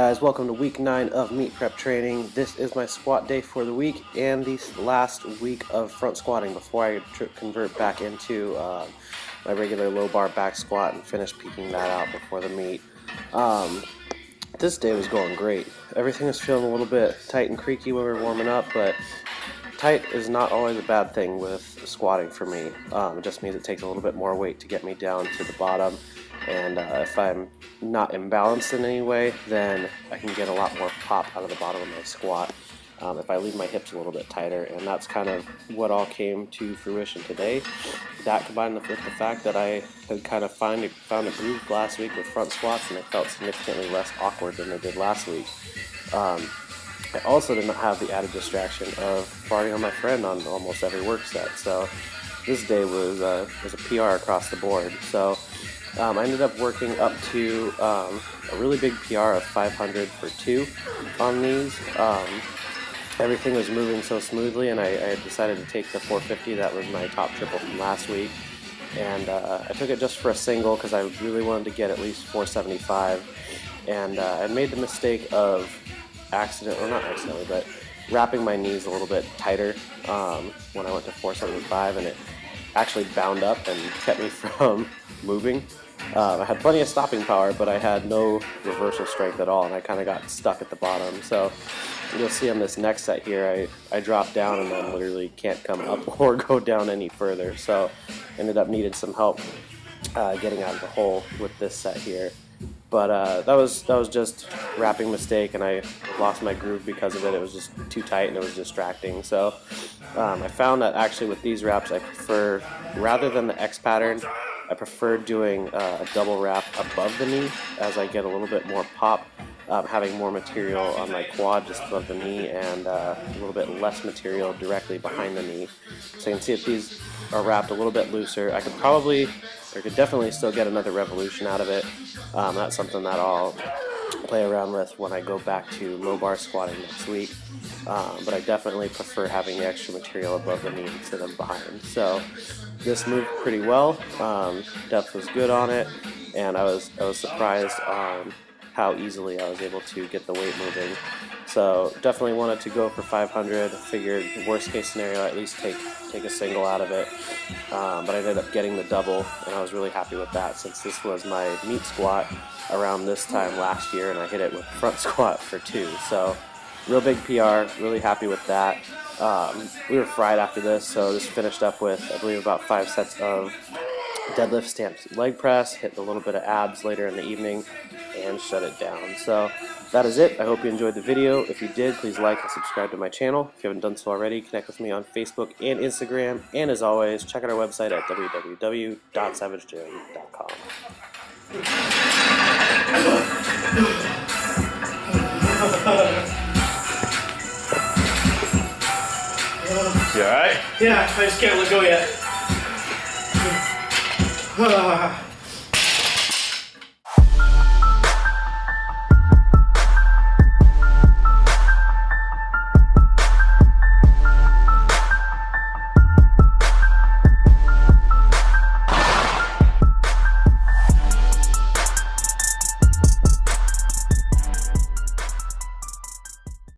guys, welcome to week 9 of meet prep training. This is my squat day for the week and the last week of front squatting before I convert back into my regular low bar back squat and finish peaking that out before the meet. This day was going great. Everything was feeling a little bit tight and creaky when we were warming up, but tight is not always a bad thing with squatting for me. It just means it takes a little bit more weight to get me down to the bottom. And if I'm not imbalanced in any way, then I can get a lot more pop out of the bottom of my squat if I leave my hips a little bit tighter. And that's kind of what all came to fruition today. That combined with the fact that I had kind of found a groove last week with front squats, and they felt significantly less awkward than they did last week. I also did not have the added distraction of farting on my friend on almost every work set. So this day was a PR across the board. So I ended up working up to a really big PR of 500 for 2 on these. Everything was moving so smoothly, and I decided to take the 450 that was my top triple from last week. And I took it just for a single because I really wanted to get at least 475. And I made the mistake of wrapping my knees a little bit tighter when I went to 475, and it actually bound up and kept me from moving. I had plenty of stopping power, but I had no reversal strength at all, and I kind of got stuck at the bottom. So you'll see on this next set here, I dropped down and then literally can't come up or go down any further. So ended up needing some help getting out of the hole with this set here. But that was just wrapping mistake, and I lost my groove because of it. It was just too tight and it was distracting. So I found that actually with these wraps, I prefer, rather than the X pattern, I prefer doing a double wrap above the knee as I get a little bit more pop, having more material on my quad just above the knee and a little bit less material directly behind the knee. So you can see if these are wrapped a little bit looser, I could definitely still get another revolution out of it. That's something that I'll play around with when I go back to low bar squatting next week. But I definitely prefer having the extra material above the knee instead of behind. So this moved pretty well. Depth was good on it, and I was surprised on how easily I was able to get the weight moving. So definitely wanted to go for 500. Figured worst case scenario, at least take a single out of it. But I ended up getting the double, and I was really happy with that since this was my meet squat around this time last year, and I hit it with front squat for 2. So real big PR, really happy with that. We were fried after this, so this finished up with, I believe, about 5 sets of deadlift stamped leg press, hit a little bit of abs later in the evening, and shut it down. So that is it. I hope you enjoyed the video. If you did, please like and subscribe to my channel. If you haven't done so already, connect with me on Facebook and Instagram. And as always, check out our website at www.savagejeron.com. You alright? Yeah, I just can't let go yet.